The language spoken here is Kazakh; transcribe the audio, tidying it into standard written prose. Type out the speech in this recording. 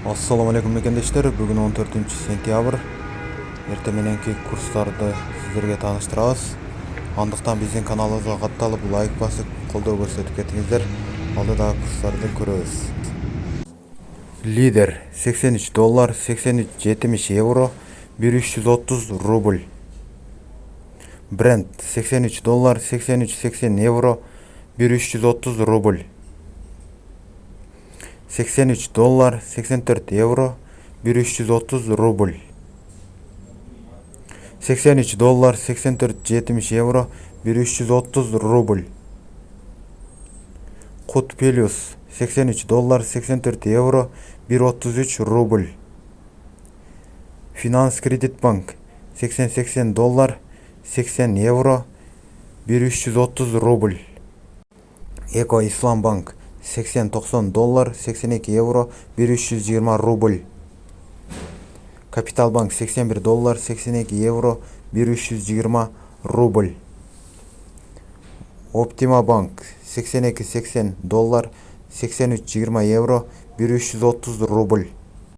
Assalamu alaikum mekендештер. Бүгін 14 сентябрь. Ерте мененки курстарды сіздерге таныштырабыз. Андықтан біздің каналымызға катталып, лайк басып, қолдау көрсетіп кетіңіздер. Алдыдағы курстарды көрөбүз. Лидер $83, 83.70 евро, 1330 рубль. Бренд $83, 83.80 евро, 1330 рубль. $83, 84 евро, 1330 рубль. $83, 84.70 евро, 1330 рубль. Кут Пелюс $83, 84 евро, 133 рубль. Финанс Кредит Банк $80, 80 евро, 1330 рубль. Эко Ислам Банк $80-90, 82 евро, 1320 рубль. Капитал Банк $81, 82 евро, 1320 рубль. Оптима Банк $82-80, 83-20 евро, 1330 рубль.